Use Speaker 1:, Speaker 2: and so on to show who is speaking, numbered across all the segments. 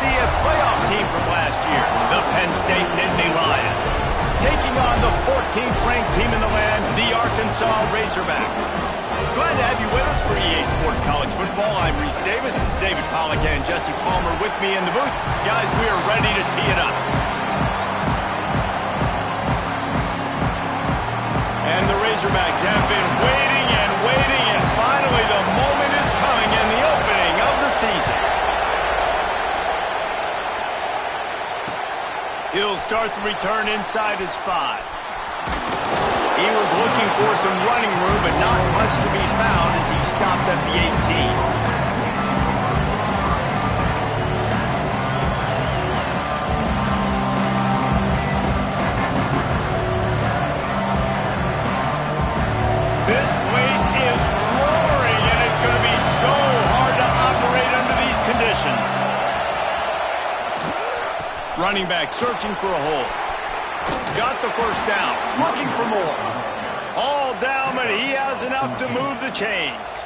Speaker 1: AFC playoff team from last year, the Penn State Nittany Lions, taking on the 14th-ranked team in the land, the Arkansas Razorbacks. Glad to have you with us for EA Sports College Football. I'm Reese Davis, David Pollack and Jesse Palmer with me in the booth. Guys, we are ready to tee it up. And the Razorbacks have been waiting and waiting, and finally the moment is coming in the opening of the season. He'll start the return inside his 5. He was looking for some running room, but not much to be found as he stopped at the 18. This place is roaring, and it's going to be so hard to operate under these conditions. Running back searching for a hole. Got the first down, looking for more. All down, but he has enough to move the chains.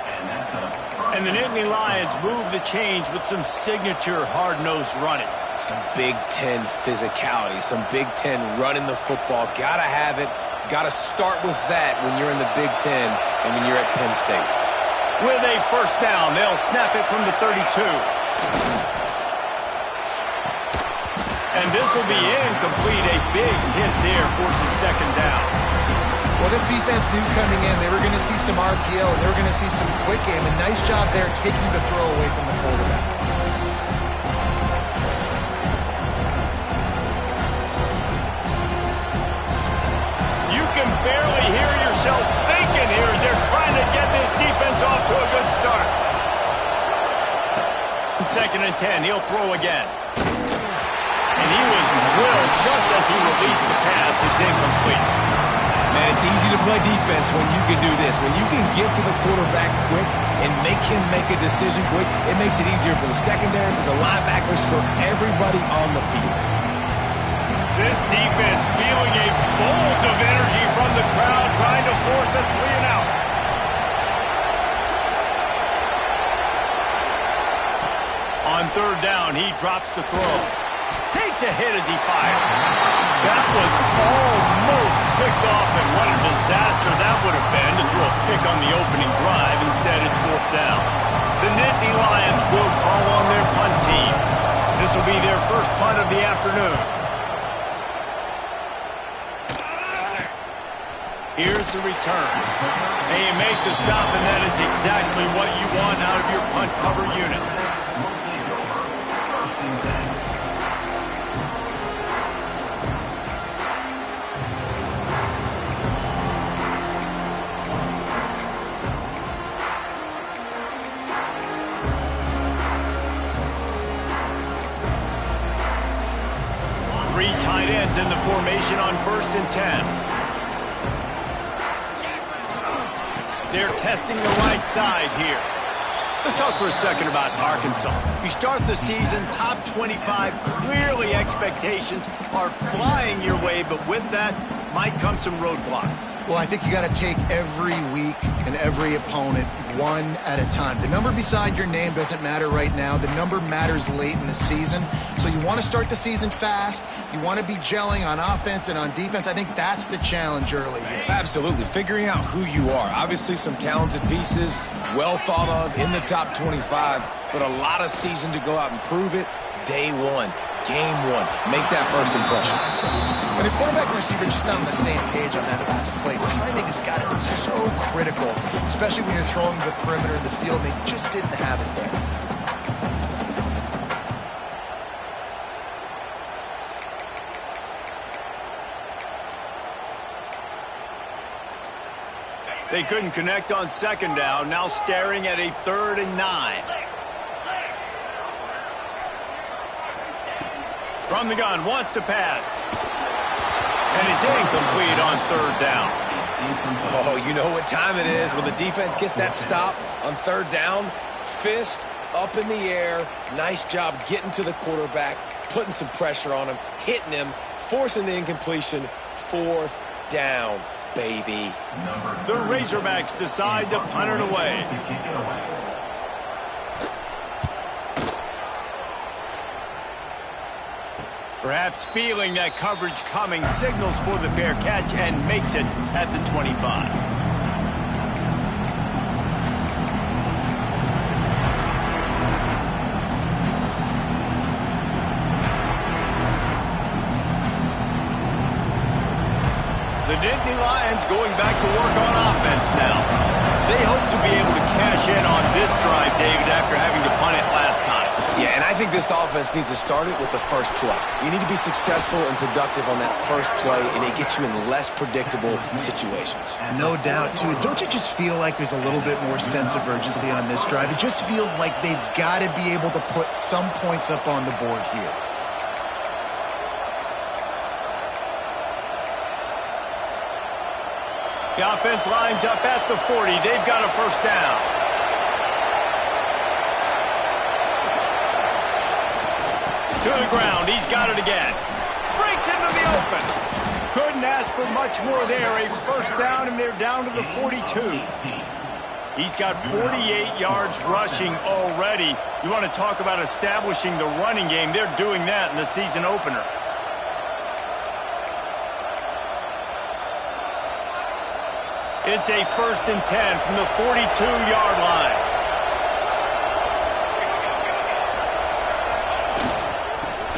Speaker 1: And the Nittany Lions move the chains with some signature hard-nosed running.
Speaker 2: Some Big Ten physicality, some Big Ten running the football. Gotta have it. Gotta start with that when you're in the Big Ten and when you're at Penn State.
Speaker 1: With a first down, they'll snap it from the 32. And this will be incomplete. A big hit there forces second down.
Speaker 3: Well, this defense knew coming in they were going to see some RPO. They were going to see some quick game. A nice job there taking the throw away from the quarterback.
Speaker 1: You can barely hear yourself thinking here as they're trying to get this defense off to a good start. Second and 10, he'll throw again. And he was drilled just as he released the pass. It's incomplete.
Speaker 2: Man, it's easy to play defense when you can do this. When you can get to the quarterback quick and make him make a decision quick, it makes it easier for the secondary, for the linebackers, for everybody on the field.
Speaker 1: This defense feeling a bolt of energy from the crowd, trying to force a 3-and-out. On third down, he drops to throw. Takes a hit as he fires. That was almost picked off, and what a disaster that would have been to throw a pick on the opening drive. Instead, it's fourth down. The Nittany Lions will call on their punt team. This will be their first punt of the afternoon. Here's the return. And you make the stop, and that is exactly what you want out of your punt cover unit. Three tight ends in the formation on 1st and 10. They're testing the right side here. Let's talk for a second about Arkansas. You start the season top 25. Clearly expectations are flying your way, but with that might come some roadblocks.
Speaker 3: Well, I think you got to take every week and every opponent one at a time. The number beside your name doesn't matter right now. The number matters late in the season. So you want to start the season fast. You want to be gelling on offense and on defense. I think that's the challenge early here.
Speaker 2: Absolutely. Figuring out who you are. Obviously some talented pieces, well thought of in the top 25, but a lot of season to go out and prove it. Day one, game one. Make that first impression.
Speaker 3: When a quarterback and receiver just not on the same page on that last play, timing has got to be so critical, especially when you're throwing the perimeter of the field. They just didn't have it there.
Speaker 1: They couldn't connect on second down, now staring at a 3rd and 9. From the gun, wants to pass. And it's incomplete on 3rd down.
Speaker 2: Oh, you know what time it is when the defense gets that stop on 3rd down. Fist up in the air. Nice job getting to the quarterback, putting some pressure on him, hitting him, forcing the incompletion. 4th down, baby.
Speaker 1: The Razorbacks decide to punt it away. Perhaps feeling that coverage coming, signals for the fair catch and makes it at the 25. The Nittany Lions going back to work on offense now. They hope to be able to cash in on this drive, David, after having to punt it last time.
Speaker 2: Yeah, and I think this offense needs to start it with the first play. You need to be successful and productive on that first play, and it gets you in less predictable situations.
Speaker 3: No doubt, too. Don't you just feel like there's a little bit more sense of urgency on this drive? It just feels like they've got to be able to put some points up on the board here.
Speaker 1: The offense lines up at the 40. They've got a first down. To the ground. He's got it again. Breaks into the open. Couldn't ask for much more there. A first down, and they're down to the 42. He's got 48 yards rushing already. You want to talk about establishing the running game. They're doing that in the season opener. It's a 1st and 10 from the 42-yard line.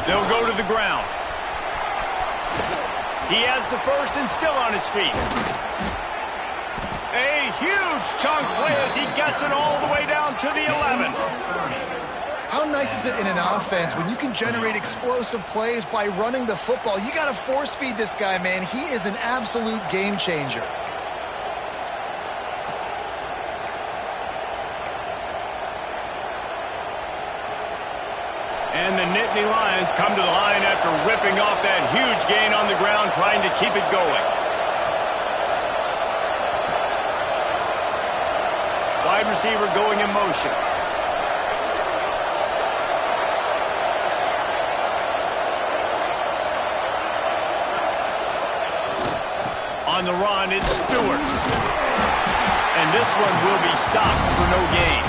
Speaker 1: They'll go to the ground. He has the first and still on his feet. A huge chunk play as he gets it all the way down to the 11.
Speaker 3: How nice is it in an offense when you can generate explosive plays by running the football? You got to force feed this guy, man. He is an absolute game changer.
Speaker 1: And the Nittany Lions come to the line after ripping off that huge gain on the ground, trying to keep it going. Wide receiver going in motion. On the run, it's Stewart. And this one will be stopped for no gain.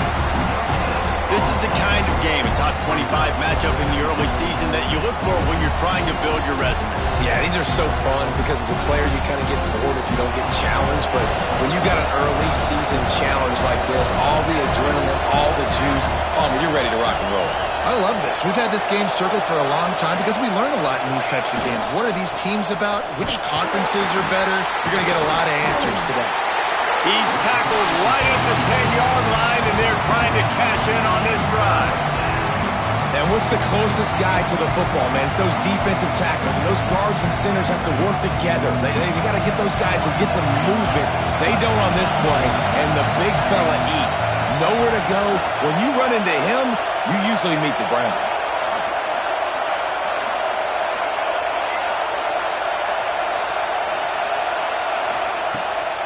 Speaker 1: This is the kind of game, a top 25 matchup in the early season, that you look for when you're trying to build your resume.
Speaker 2: Yeah, these are so fun because as a player you kind of get bored if you don't get challenged, but when you got an early season challenge like this, all the adrenaline, all the juice, you're ready to rock and roll.
Speaker 3: I love this. We've had this game circled for a long time because we learn a lot in these types of games. What are these teams about? Which conferences are better? You're going to get a lot of answers today.
Speaker 1: He's tackled right at the 10-yard line, and they're trying to cash in on this drive.
Speaker 2: And what's the closest guy to the football, man? It's those defensive tackles, and those guards and centers have to work together. They got to get those guys and get some movement. They don't on this play, and the big fella eats. Nowhere to go. When you run into him, you usually meet the ground.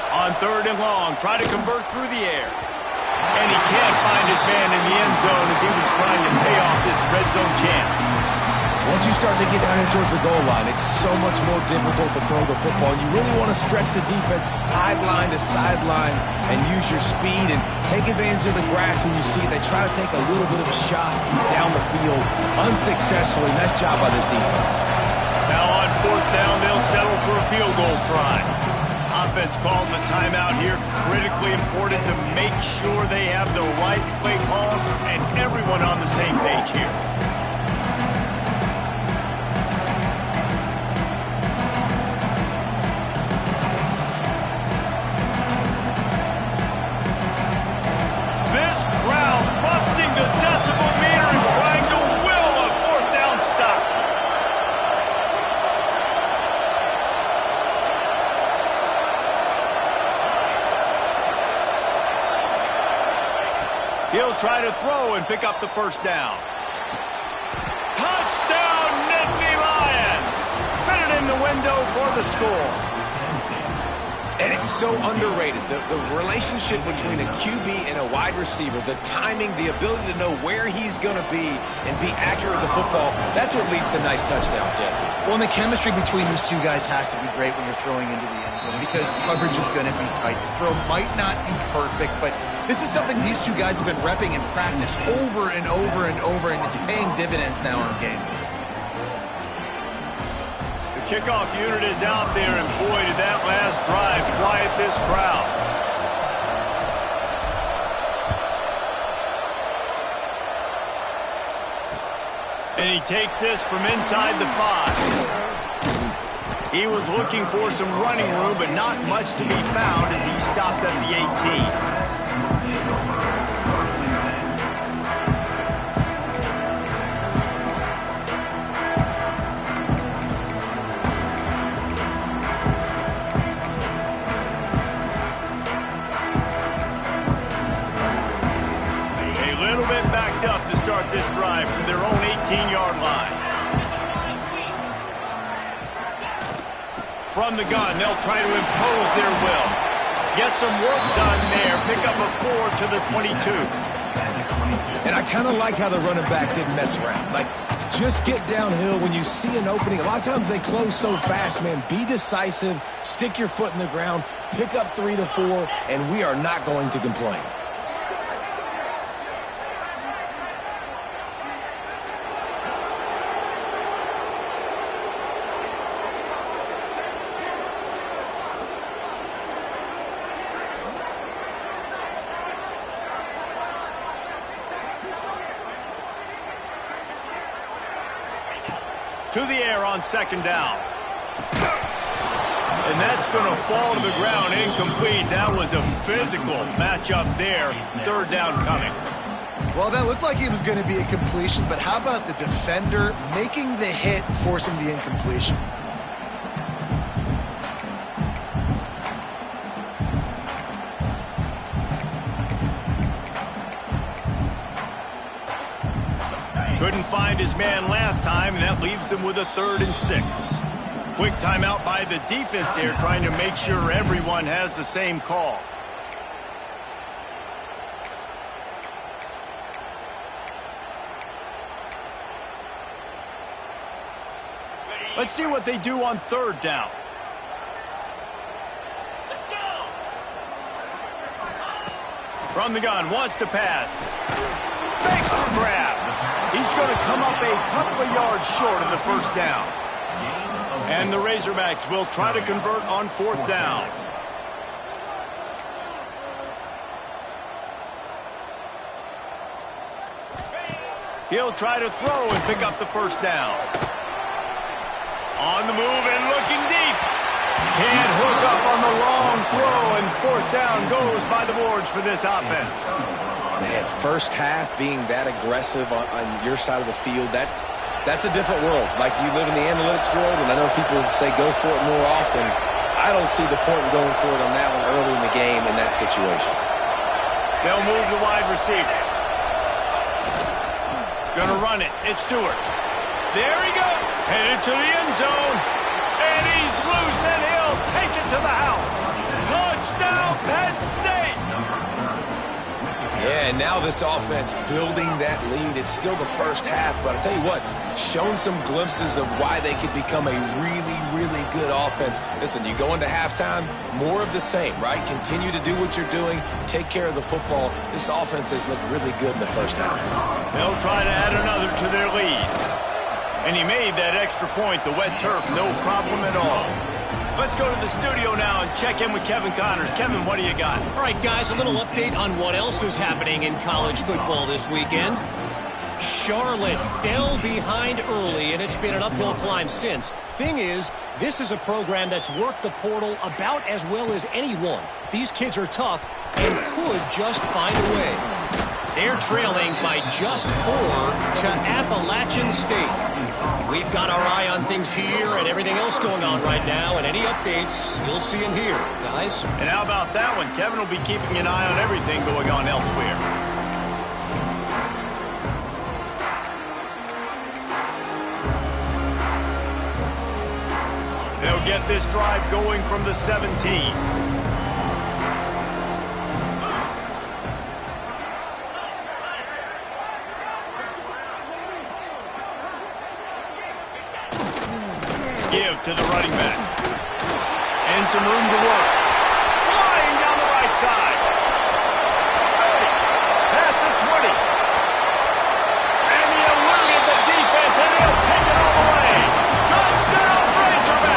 Speaker 1: On 3rd and long, try to convert through the air. And he can't find his man in the end zone as he was trying to pay off this red zone chance.
Speaker 2: Once you start to get down here towards the goal line, it's so much more difficult to throw the football. You really want to stretch the defense sideline to sideline and use your speed and take advantage of the grass when you see it. They try to take a little bit of a shot down the field unsuccessfully. Nice job by this defense.
Speaker 1: Now on 4th down, they'll settle for a field goal try. Offense calls a timeout here. Critically important to make sure they have the right play call and everyone on the same page here. This crowd busting the decibel meter and trying to will a 4th down stop. He'll try to throw and pick up the first down. Touchdown, Nittany Lions! Fitted in the window for the score.
Speaker 2: And it's so underrated. The relationship between a QB and a wide receiver, the timing, the ability to know where he's going to be and be accurate with the football, that's what leads to nice touchdowns, Jesse.
Speaker 3: Well, and the chemistry between these two guys has to be great when you're throwing into the end zone because coverage is going to be tight. The throw might not be perfect, but this is something these two guys have been repping in practice over and over and over, and it's paying dividends now in game.
Speaker 1: Kickoff unit is out there, and boy, did that last drive quiet this crowd. And he takes this from inside the 5. He was looking for some running room, but not much to be found as he stopped at the 18. This drive from their own 18-yard line. From the gun, they'll try to impose their will. Get some work done there. Pick up a 4 to the 22.
Speaker 2: And I kind of like how the running back didn't mess around. Like, just get downhill when you see an opening. A lot of times they close so fast, man. Be decisive. Stick your foot in the ground. Pick up 3 to 4, and we are not going to complain.
Speaker 1: To the air on second down. And that's going to fall to the ground incomplete. That was a physical matchup there. Third down coming.
Speaker 3: Well, that looked like it was going to be a completion, but how about the defender making the hit, forcing the incompletion?
Speaker 1: Couldn't find his man last time, and that leaves him with a 3rd and 6. Quick timeout by the defense there, trying to make sure everyone has the same call. Let's see what they do on 3rd down. Let's go! From the gun, wants to pass. Fakes the grab. He's going to come up a couple of yards short of the first down. And the Razorbacks will try to convert on 4th down. He'll try to throw and pick up the first down. On the move and looking deep. Can't hook up on the long throw, and 4th down goes by the boards for this offense.
Speaker 2: Man, first half being that aggressive on your side of the field, that's a different world. Like, you live in the analytics world, and I know people say go for it more often. I don't see the point in going for it on that one early in the game in that situation.
Speaker 1: They'll move the wide receiver. Gonna run it. It's Stewart. There he goes. Headed to the end zone. And he's loose, and he'll take it to the house. Touchdown, Penn State.
Speaker 2: Yeah, and now this offense building that lead. It's still the first half, but I'll tell you what, shown some glimpses of why they could become a really, really good offense. Listen, you go into halftime, more of the same, right? Continue to do what you're doing, take care of the football. This offense has looked really good in the first half.
Speaker 1: They'll try to add another to their lead. And he made that extra point, the wet turf, no problem at all. Let's go to the studio now and check in with Kevin Connors. Kevin, what do you got?
Speaker 4: All right, guys, a little update on what else is happening in college football this weekend. Charlotte fell behind early, and it's been an uphill climb since. Thing is, this is a program that's worked the portal about as well as anyone. These kids are tough and could just find a way. They're trailing by just 4 to Appalachian State. We've got our eye on things here and everything else going on right now, and any updates, you'll see them here, guys.
Speaker 1: And how about that one? Kevin will be keeping an eye on everything going on elsewhere. They'll get this drive going from the 17. Give to the running back. And some room to work. Flying down the right side. 30. Past the 20. And he eluded the defense, and he'll take it all the way. Touchdown, Razorback!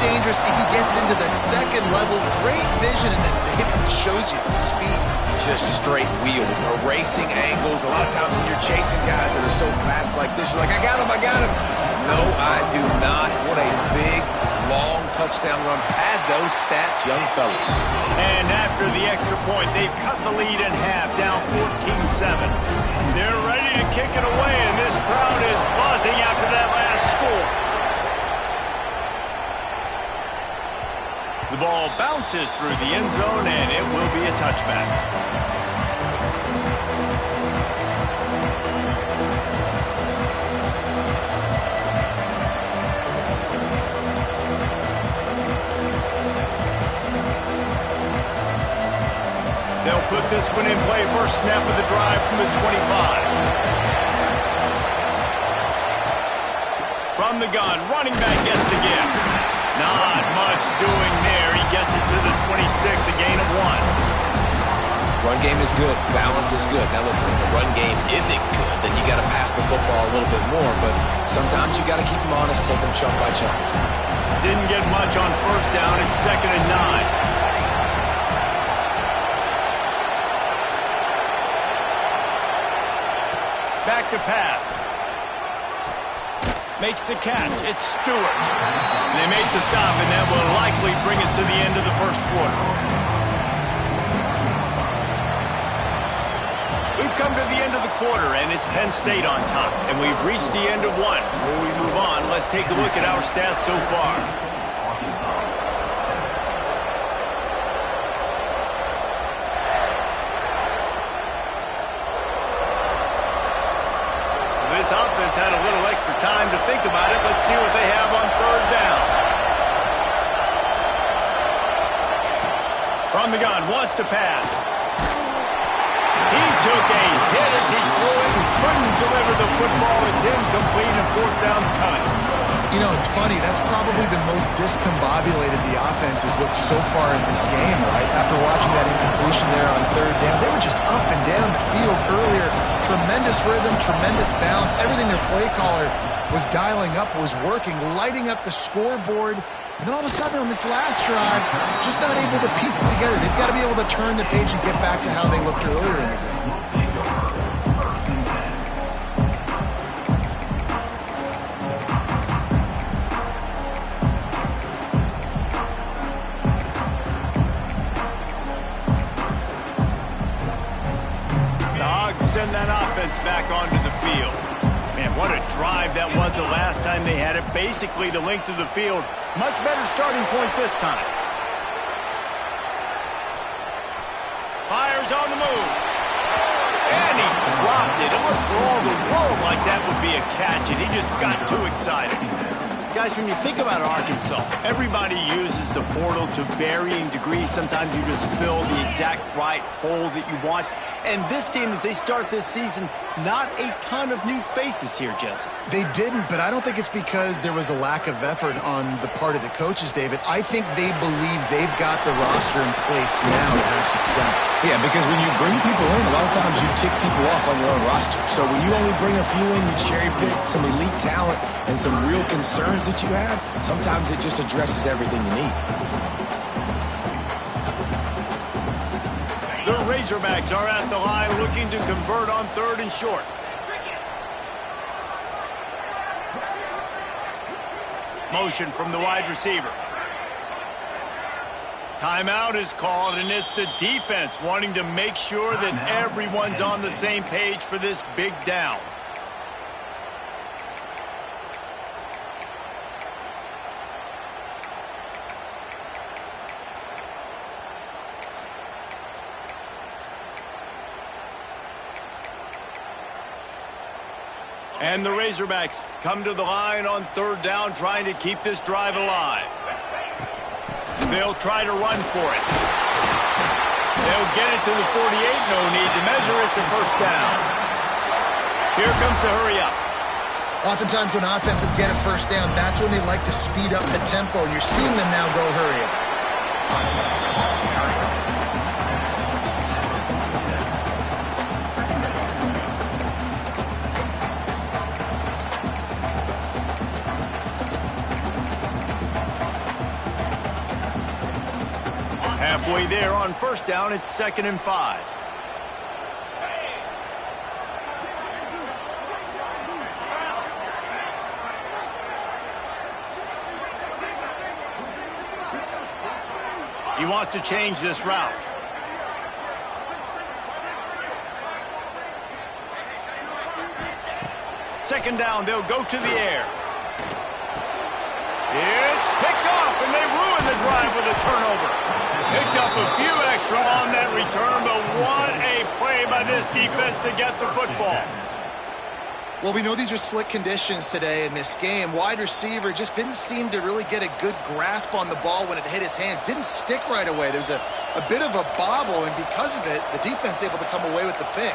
Speaker 3: dangerous if he gets into the second level. Great vision, and then David shows you the speed.
Speaker 2: Just straight wheels, erasing angles. A lot of times when you're chasing guys that are so fast like this, you're like, I got him, I got him. No, I do not. What a big, long touchdown run. Pad those stats, young fella.
Speaker 1: And after the extra point, they've cut the lead in half, down 14-7. They're ready to kick it away, and this crowd is buzzing after that last score. The ball bounces through the end zone, and it will be a touchback. They'll put this one in play. First snap of the drive from the 25. From the gun, running back gets to give. Not much doing there. He gets it to the 26, a gain of 1.
Speaker 2: Run game is good. Balance is good. Now listen, if the run game isn't good, then you got to pass the football a little bit more. But sometimes you got to keep them honest, take them chunk by chunk.
Speaker 1: Didn't get much on first down. It's 2nd and 9. Back to pass. Makes the catch. It's Stewart. They make the stop, and that will likely bring us to the end of the first quarter. We've come to the end of the quarter, and it's Penn State on top. And we've reached the end of one. Before we move on, let's take a look at our stats so far. This offense had a little extra time to think about it. Let's see what they have on third down. From the gun, wants to pass. He took a hit as he threw it and couldn't deliver the football. It's incomplete and fourth down's coming.
Speaker 3: You know, it's funny. That's probably the most discombobulated the offense has looked so far in this game, right? After watching that incompletion there on third down, they were just up and down the field earlier. Tremendous rhythm, tremendous balance. Everything their play caller was dialing up was working, lighting up the scoreboard. And then all of a sudden on this last drive, just not able to piece it together. They've got to be able to turn the page and get back to how they looked earlier in the game.
Speaker 1: Send that offense back onto the field. Man, what a drive that was the last time they had it. Basically the length of the field. Much better starting point this time. Fires on the move. And he dropped it. It looked for all the world like that would be a catch, and he just got too excited. Guys, when you think about Arkansas, everybody uses the portal to varying degrees. Sometimes you just fill the exact right hole that you want. And this team, as they start this season, not a ton of new faces here, Jesse.
Speaker 3: They didn't, but I don't think it's because there was a lack of effort on the part of the coaches, David. I think they believe they've got the roster in place now to have success.
Speaker 2: Yeah, because when you bring people in, a lot of times you tick people off on your own roster. So when you only bring a few in, you cherry pick some elite talent and some real concerns that you have, sometimes it just addresses everything you need.
Speaker 1: The Razorbacks are at the line looking to convert on third and short. Motion from the wide receiver. Timeout is called, and it's the defense wanting to make sure that everyone's on the same page for this big down. And the Razorbacks come to the line on third down, trying to keep this drive alive. They'll try to run for it. They'll get it to the 48. No need to measure it to first down. Here comes the hurry up.
Speaker 3: Oftentimes when offenses get a first down, that's when they like to speed up the tempo. And you're seeing them now go hurry up.
Speaker 1: play there on first down. It's 2nd and 5. He wants to change this route. Second down, they'll go to the air. It's picked off, and they ruin the drive with a turnover. Picked up a few extra on that return, but what a play by this defense to get the football.
Speaker 3: Well, we know these are slick conditions today in this game. Wide receiver just didn't seem to really get a good grasp on the ball when it hit his hands. Didn't stick right away. There was a bit of a bobble, and because of it, the defense able to come away with the pick.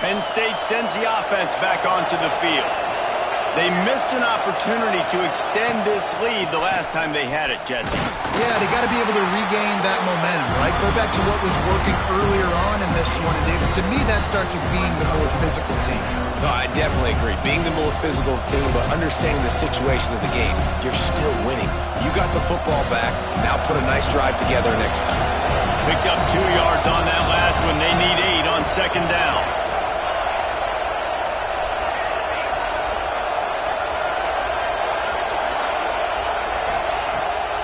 Speaker 1: Penn State sends the offense back onto the field. They missed an opportunity to extend this lead the last time they had it, Jesse.
Speaker 3: Yeah, they got to be able to regain that momentum, right? Go back to what was working earlier on in this one. And David, to me, that starts with being the more physical team.
Speaker 2: No, I definitely agree. Being the more physical team, but understanding the situation of the game. You're still winning. You got the football back. Now put a nice drive together and execute.
Speaker 1: Picked up 2 yards on that last one. They need 8 on second down.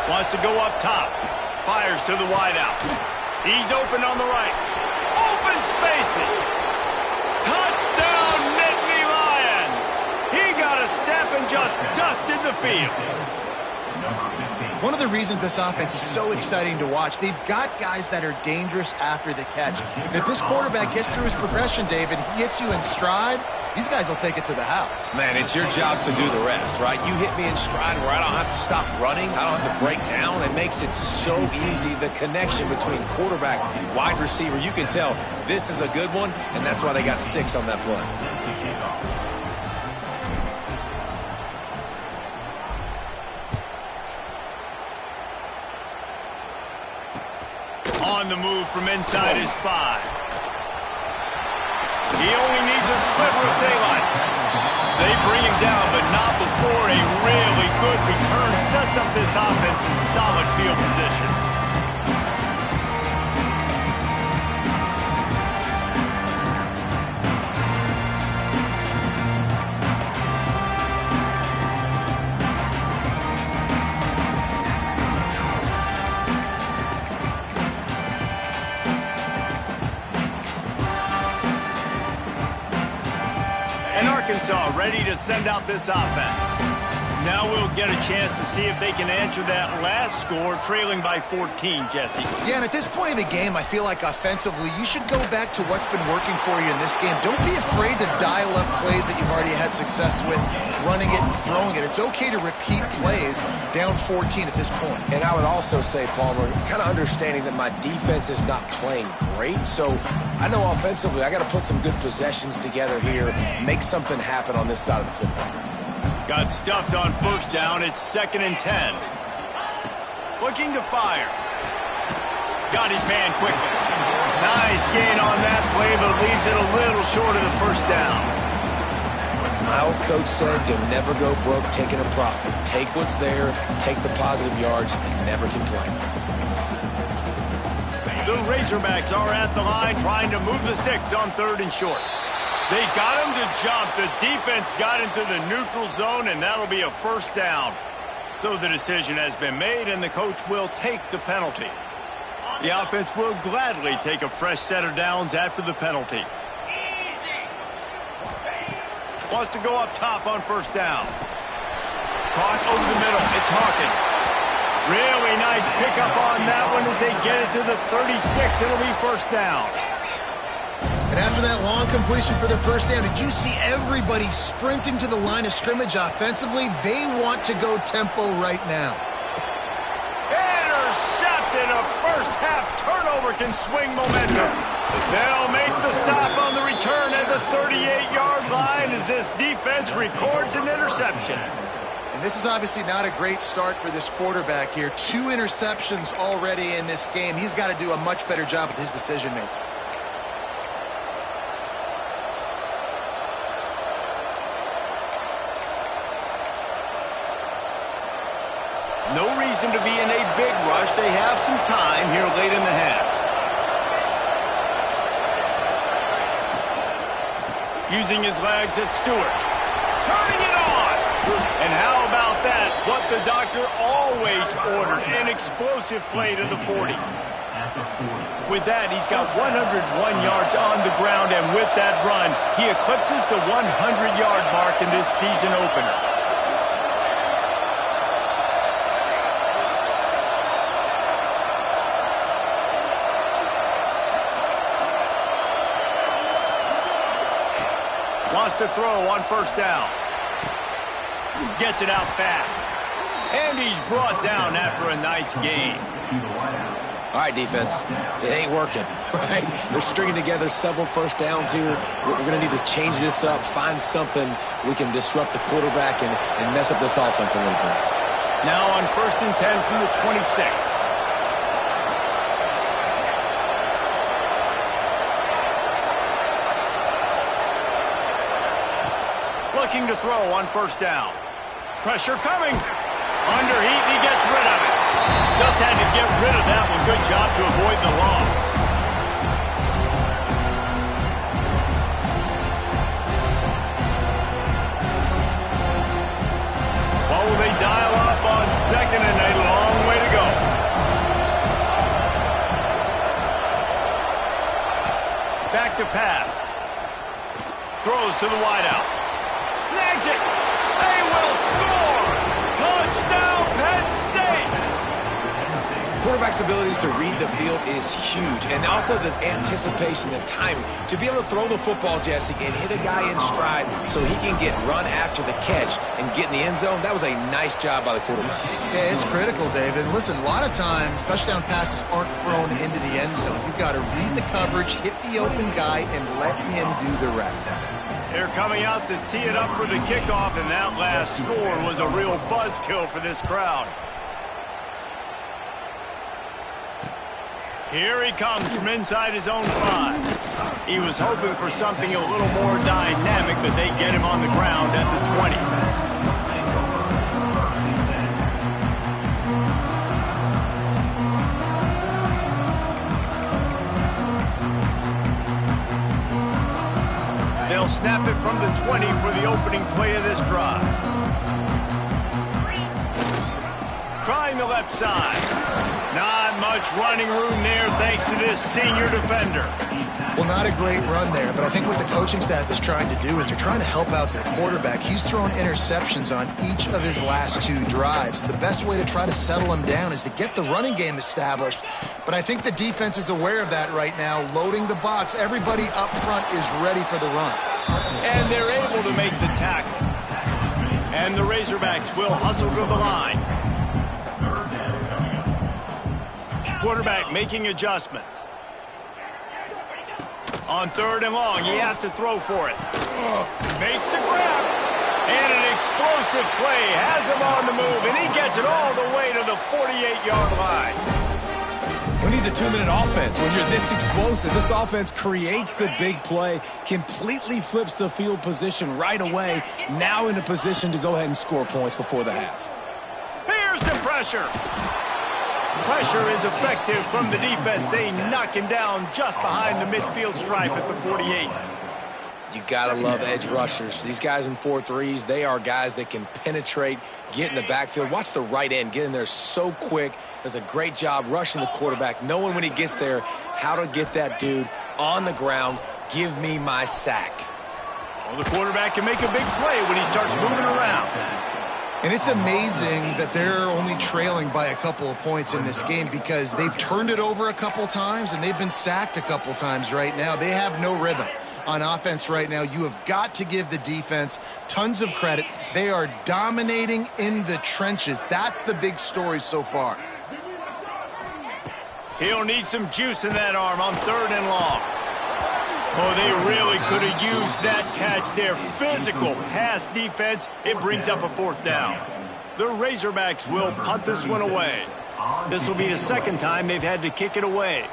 Speaker 1: Wants to go up top. Fires to the wideout. He's open on the right. Open spacing. Touchdown, Nittany Lions. He got a step and just dusted the field.
Speaker 3: One of the reasons this offense is so exciting to watch, they've got guys that are dangerous after the catch. And if this quarterback gets through his progression, David, he hits you in stride, these guys will take it to the house.
Speaker 2: Man, it's your job to do the rest, right? You hit me in stride where I don't have to stop running. I don't have to break down. It makes it so easy. The connection between quarterback and wide receiver, you can tell this is a good one, and that's why they got 6 on that play.
Speaker 1: On the move from inside his 5. He only needs a sliver of daylight. They bring him down, but not before a really good return sets up this offense in solid field position. Ncaa ready to send out this offense. Now we'll get a chance to see if they can answer that last score, trailing by 14, Jesse.
Speaker 3: Yeah, and at this point in the game, I feel like offensively, you should go back to what's been working for you in this game. Don't be afraid to dial up plays that you've already had success with, running it and throwing it. It's okay to repeat plays down 14 at this point.
Speaker 2: And I would also say, Palmer, kind of understanding that my defense is not playing great, so I know offensively I got to put some good possessions together here, make something happen on this side of the football.
Speaker 1: Got stuffed on first down. It's 2nd and 10. Looking to fire. Got his man quickly. Nice gain on that play, but leaves it a little short of the first down.
Speaker 2: My old coach said you'll never go broke taking a profit. Take what's there, take the positive yards, and never complain.
Speaker 1: The Razorbacks are at the line trying to move the sticks on 3rd and short. They got him to jump. The defense got into the neutral zone, and that'll be a first down. So the decision has been made, and the coach will take the penalty. The offense will gladly take a fresh set of downs after the penalty. Wants to go up top on first down. Caught over the middle. It's Hawkins. Really nice pickup on that one as they get it to the 36. It'll be first down.
Speaker 3: And after that long completion for the first down, did you see everybody sprinting to the line of scrimmage offensively? They want to go tempo right now.
Speaker 1: Intercepted. A first-half turnover can swing momentum. They'll make the stop on the return at the 38-yard line as this defense records an interception.
Speaker 3: And this is obviously not a great start for this quarterback here. 2 interceptions already in this game. He's got to do a much better job with his decision-making.
Speaker 1: No reason to be in a big rush. They have some time here late in the half. Using his legs at Stewart. Turning it on! And how about that? What the doctor always ordered. An explosive play to the 40. With that, he's got 101 yards on the ground, and with that run, he eclipses the 100-yard mark in this season opener. Wants to throw on first down. Gets it out fast. And he's brought down after a nice gain.
Speaker 2: All right, defense, it ain't working, right? They're stringing together several first downs here. We're going to need to change this up, find something we can disrupt the quarterback and mess up this offense a little bit.
Speaker 1: Now on 1st and 10 from the 26. Looking to throw on first down. Pressure coming. Under heat, and he gets rid of it. Just had to get rid of that one. Good job to avoid the loss. What will they dial up on second and a long way to go? Back to pass. Throws to the wideout. Snags it. They will score. Touchdown, Penn State.
Speaker 2: Quarterback's abilities to read the field is huge, and also the anticipation, the timing. To be able to throw the football, Jesse, and hit a guy in stride so he can get run after the catch and get in the end zone, that was a nice job by the quarterback.
Speaker 3: Yeah, it's critical, David. Listen, a lot of times touchdown passes aren't thrown into the end zone. You've got to read the coverage, hit the open guy, and let him do the rest.
Speaker 1: They're coming out to tee it up for the kickoff, and that last score was a real buzzkill for this crowd. Here he comes from inside his own 5. He was hoping for something a little more dynamic, but they get him on the ground at the 20. They'll snap it from the 20 for the opening play of this drive. Trying the left side. Not much running room there thanks to this senior defender.
Speaker 3: Well, not a great run there, but I think what the coaching staff is trying to do is they're trying to help out their quarterback. He's thrown interceptions on each of his last 2 drives. The best way to try to settle him down is to get the running game established. But I think the defense is aware of that right now, loading the box. Everybody up front is ready for the run.
Speaker 1: And they're able to make the tackle. And the Razorbacks will hustle to the line. Quarterback making adjustments. On 3rd and long, he has to throw for it. Makes the grab. And an explosive play has him on the move, and he gets it all the way to the 48-yard line.
Speaker 2: Who needs a 2-minute offense when you're this explosive? This offense creates the big play, completely flips the field position right away, now in a position to go ahead and score points before the half.
Speaker 1: Here's the pressure. Pressure is effective from the defense. They knock him down just behind the midfield stripe at the 48.
Speaker 2: You gotta love edge rushers. These guys in 4-3s, they are guys that can penetrate, get in the backfield. Watch the right end get in there so quick. Does a great job rushing the quarterback, knowing when he gets there how to get that dude on the ground. Give me my sack.
Speaker 1: Well, the quarterback can make a big play when he starts moving around.
Speaker 3: And it's amazing that they're only trailing by a couple of points in this game because they've turned it over a couple times and they've been sacked a couple times right now. They have no rhythm on offense right now. You have got to give the defense tons of credit. They are dominating in the trenches. That's the big story so far.
Speaker 1: He'll need some juice in that arm on 3rd and long. Oh, they really could have used that catch there. Physical pass defense. It brings up a 4th down. The Razorbacks will punt this one away. This will be the 2nd time they've had to kick it away.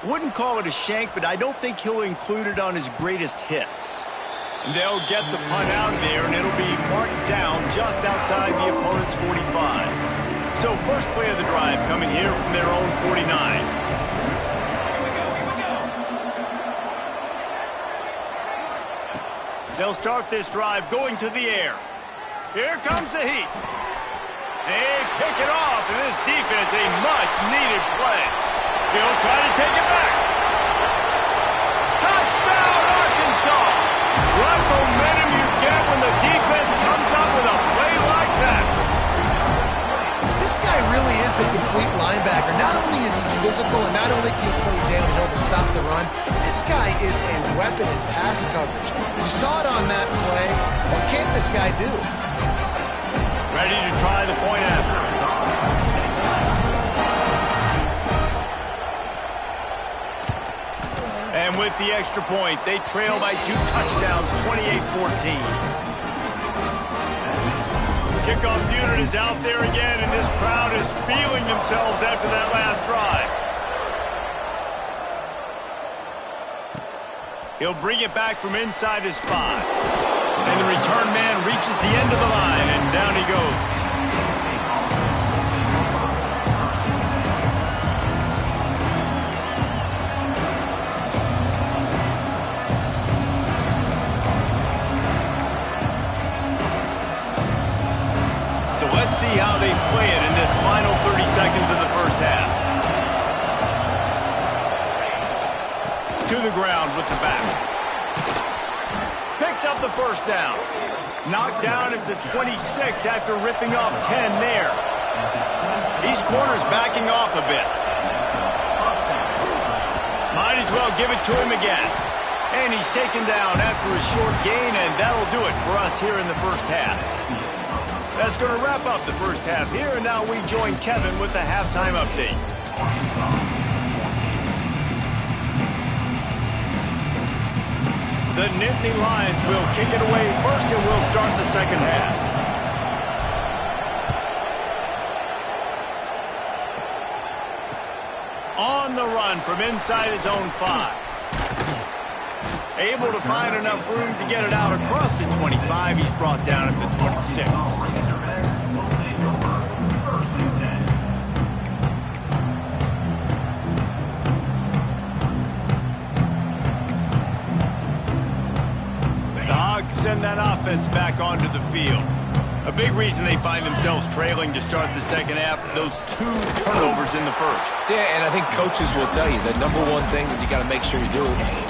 Speaker 1: Wouldn't call it a shank, but I don't think he'll include it on his greatest hits. They'll get the punt out there, and it'll be marked down just outside the opponent's it's 45. So first play of the drive coming here from their own 49. They'll start this drive going to the air. Here comes the heat. They pick it off, and this defense, a much-needed play. He'll try to take it back. Touchdown, Arkansas! What momentum you get when the defense comes up with a play like that.
Speaker 3: This guy really is the complete linebacker. Not only is he physical, and not only can he play downhill to stop the run, this guy is a weapon in pass coverage. You saw it on that play. What can't this guy do?
Speaker 1: Ready to try the point after. And with the extra point, they trail by 2 touchdowns, 28-14. Kickoff unit is out there again, and this crowd is feeling themselves after that last drive. He'll bring it back from inside his 5. And the return man reaches the end of the line, and down he goes. So let's see how they play it in this final 30 seconds of the first half. To the ground with the back. Picks up the first down. Knocked down at the 26 after ripping off 10 there. These corners backing off a bit. Might as well give it to him again. And he's taken down after a short gain, and that'll do it for us here in the first half. That's going to wrap up the first half here, and now we join Kevin with the halftime update. The Nittany Lions will kick it away first, and we'll start the second half. On the run from inside his own 5. Able to find enough room to get it out across the 25. He's brought down at the 26. Send that offense back onto the field. A big reason they find themselves trailing to start the second half, those 2 turnovers in the first.
Speaker 2: Yeah, and I think coaches will tell you the number one thing that you got to make sure you do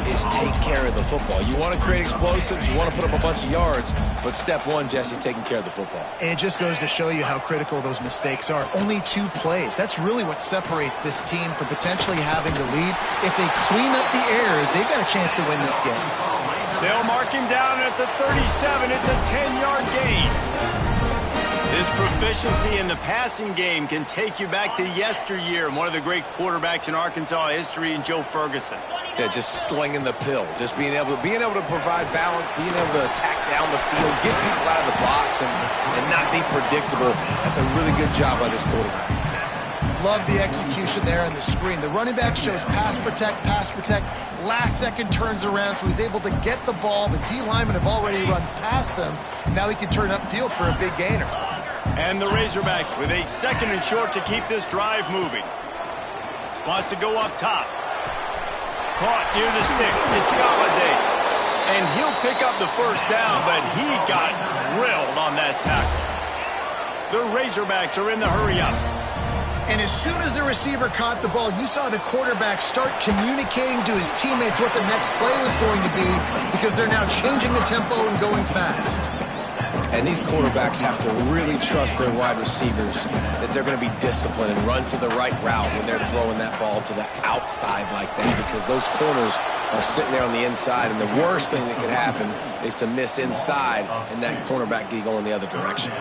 Speaker 2: is take care of the football. You want to create explosives, you want to put up a bunch of yards, but step one, Jesse, taking care of the football.
Speaker 3: And it just goes to show you how critical those mistakes are. Only 2 plays. That's really what separates this team from potentially having the lead. If they clean up the errors, they've got a chance to win this game.
Speaker 1: They'll mark him down at the 37. It's a 10-yard gain. This proficiency in the passing game can take you back to yesteryear and one of the great quarterbacks in Arkansas history in Joe Ferguson.
Speaker 2: Yeah, just slinging the pill, just being able to provide balance, being able to attack down the field, get people out of the box, and not be predictable. That's a really good job by this quarterback.
Speaker 3: Love the execution there on the screen. The running back shows pass protect. Last second turns around, so he's able to get the ball. The D linemen have already run past him. Now he can turn upfield for a big gainer.
Speaker 1: And the Razorbacks with a 2nd and short to keep this drive moving. Wants to go up top. Caught near the sticks. It's Galladay. And he'll pick up the first down, but he got drilled on that tackle. The Razorbacks are in the hurry-up.
Speaker 3: And as soon as the receiver caught the ball, you saw the quarterback start communicating to his teammates what the next play was going to be because they're now changing the tempo and going fast.
Speaker 2: And these quarterbacks have to really trust their wide receivers that they're going to be disciplined and run to the right route when they're throwing that ball to the outside like that, because those corners are sitting there on the inside, and the worst thing that could happen is to miss inside and that cornerback go in the other direction.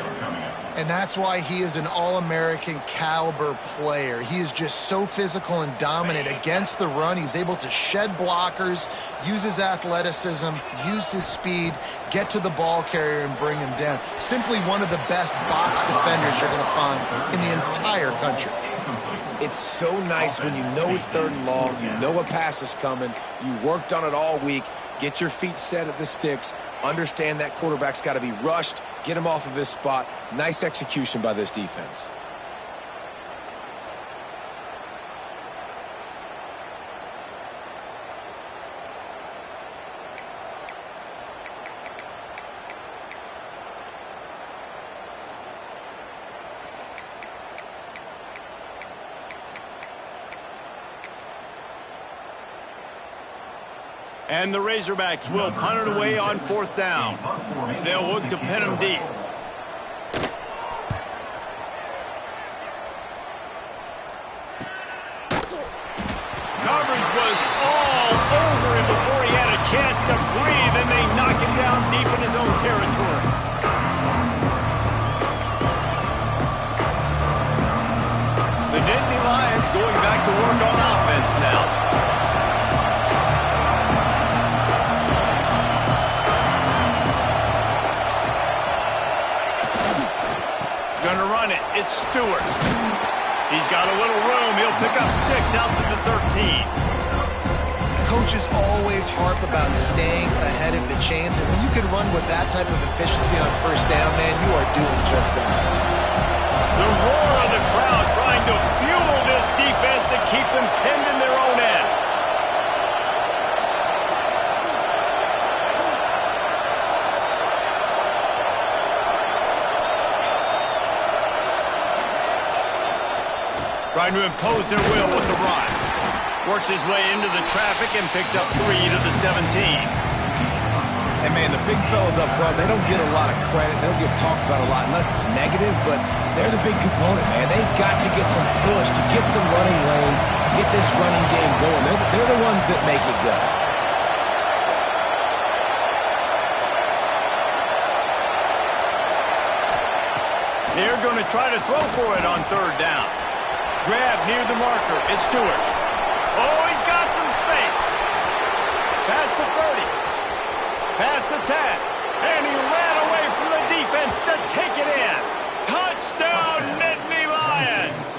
Speaker 3: And that's why he is an All-American caliber player. He is just so physical and dominant against the run. He's able to shed blockers, use his athleticism, use his speed, get to the ball carrier and bring him down. Simply one of the best box defenders you're going to find in the entire country.
Speaker 2: It's so nice when you know it's 3rd and long, you know a pass is coming, you worked on it all week, get your feet set at the sticks, understand that quarterback's got to be rushed, get him off of his spot. Nice execution by this defense.
Speaker 1: And the Razorbacks will punt it away on 4th down. They'll look to pin him deep. Coverage was all over him before he had a chance to breathe, and they knock him down deep in his own territory. The Nittany Lions going back to work on offense now. Gonna run it. It's Stewart. He's got a little room. He'll pick up 6 out to the 13.
Speaker 3: Coaches always harp about staying ahead of the chains, and when you can run with that type of efficiency on 1st down, man, you are doing just that.
Speaker 1: The roar of the crowd trying to fuel this defense to keep them pinned in their own end. Trying to impose their will with the run. Works his way into the traffic and picks up 3 to the 17.
Speaker 2: And, man, the big fellas up front, they don't get a lot of credit. They don't get talked about a lot unless it's negative, but they're the big component, man. They've got to get some push, to get some running lanes, get this running game going. They're the ones that make it go.
Speaker 1: They're going to try to throw for it on 3rd down. Grab near the marker. It's Stewart. Oh, he's got some space. Past the 30. Past the 10. And he ran away from the defense to take it in. Touchdown, Nittany Lions.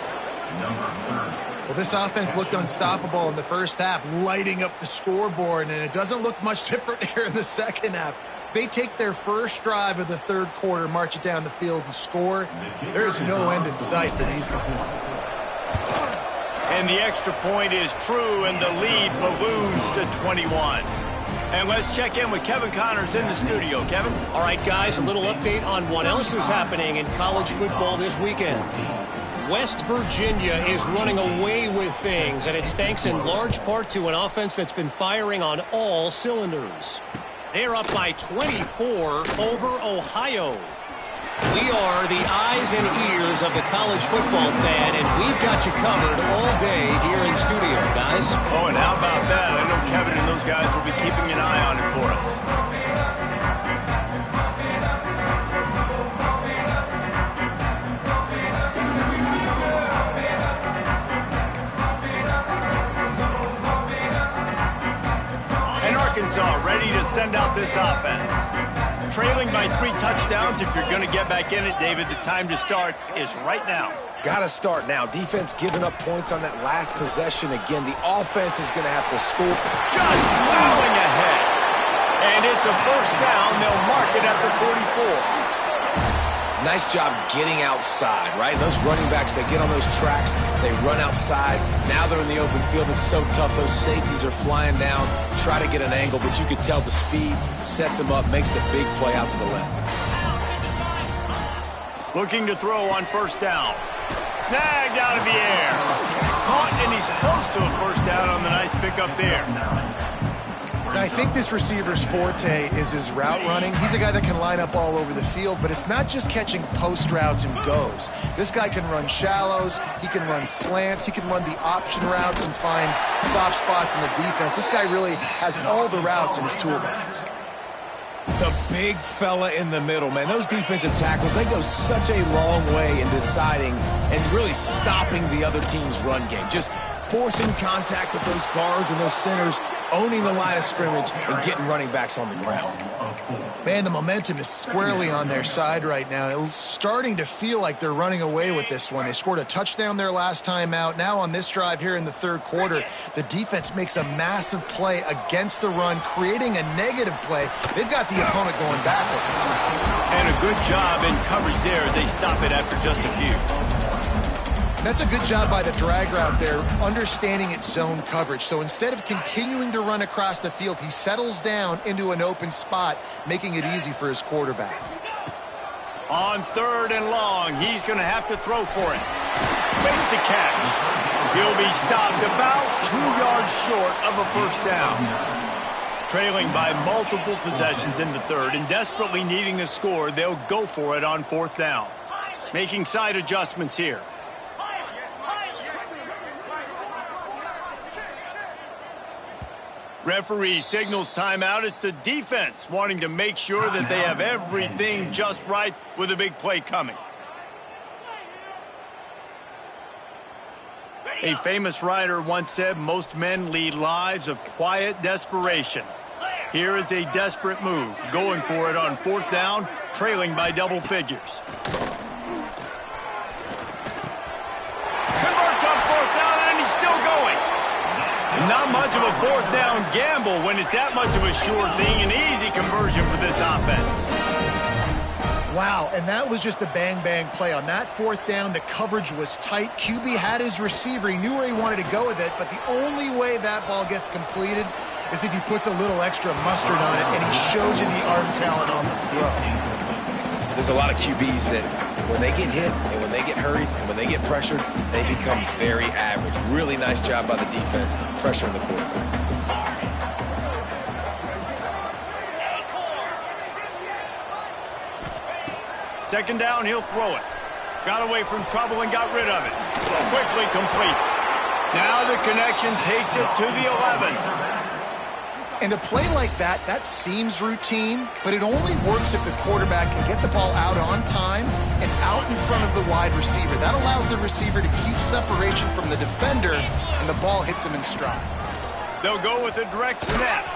Speaker 3: Well, this offense looked unstoppable in the 1st half, lighting up the scoreboard, and it doesn't look much different here in the 2nd half. They take their first drive of the 3rd quarter, march it down the field, and score. There's no end in sight for these guys.
Speaker 1: And the extra point is true, and the lead balloons to 21. And let's check in with Kevin Connors in the studio. Kevin?
Speaker 4: All right, guys, a little update on what else is happening in college football this weekend. West Virginia is running away with things, and it's thanks in large part to an offense that's been firing on all cylinders. They're up by 24 over Ohio. We are the eyes and ears of the college football fan, and we've got you covered all day here in studio, guys.
Speaker 1: Oh, and how about that? I know Kevin and those guys will be keeping an eye on it for us. And Arkansas ready to send out this offense. Trailing by 3 touchdowns. If you're going to get back in it, David, the time to start is right now.
Speaker 2: Got to start now. Defense giving up points on that last possession. Again, the offense is going to have to score.
Speaker 1: Just plowing ahead. And it's a 1st down. They'll mark it at the 44.
Speaker 2: Nice job getting outside, right? Those running backs, they get on those tracks, they run outside. Now they're in the open field. It's so tough. Those safeties are flying down, try to get an angle, but you can tell the speed sets them up, makes the big play out to the left.
Speaker 1: Looking to throw on 1st down. Snagged out of the air. Caught, and he's close to a 1st down on the nice pickup there.
Speaker 3: And I think this receiver's forte is his route running. He's a guy that can line up all over the field, but it's not just catching post routes and goes. This guy can run shallows, he can run slants, he can run the option routes and find soft spots in the defense. This guy really has all the routes in his toolbox.
Speaker 2: The big fella in the middle, man. Those defensive tackles, they go such a long way in deciding and really stopping the other team's run game. Just forcing contact with those guards and those centers, owning the line of scrimmage and getting running backs on the ground.
Speaker 3: Man, the momentum is squarely on their side right now. It's starting to feel like they're running away with this one. They scored a touchdown their last time out. Now on this drive here in the third quarter, the defense makes a massive play against the run, creating a negative play. They've got the opponent going backwards.
Speaker 1: And a good job in coverage there as they stop it after just a few.
Speaker 3: That's a good job by the drag route there, understanding its zone coverage. So instead of continuing to run across the field, he settles down into an open spot, making it easy for his quarterback.
Speaker 1: On 3rd and long, he's going to have to throw for it. Makes the catch. He'll be stopped about 2 yards short of a first down. Trailing by multiple possessions in the third and desperately needing the score, they'll go for it on 4th down. Making side adjustments here. Referee signals timeout. It's the defense wanting to make sure that they have everything just right with a big play coming. A famous writer once said, most men lead lives of quiet desperation. Here is a desperate move, going for it on 4th down, trailing by double figures. Converts on 4th down, and he's still going. Not much of a 4th down gamble when it's that much of a sure thing. An easy conversion for this offense.
Speaker 3: Wow, and that was just a bang-bang play. On that 4th down, the coverage was tight. QB had his receiver. He knew where he wanted to go with it, but the only way that ball gets completed is if he puts a little extra mustard on it, and he shows you the arm talent on the throw.
Speaker 2: There's a lot of QBs that when they get hit and when they get hurried and when they get pressured, they become very average. Really nice job by the defense pressuring the quarterback.
Speaker 1: Second down, he'll throw it. Got away from trouble and got rid of it. Quickly complete. Now the connection takes it to the 11.
Speaker 3: And a play like that, that seems routine, but it only works if the quarterback can get the ball out on time and out in front of the wide receiver. That allows the receiver to keep separation from the defender, and the ball hits him in stride.
Speaker 1: They'll go with a direct snap.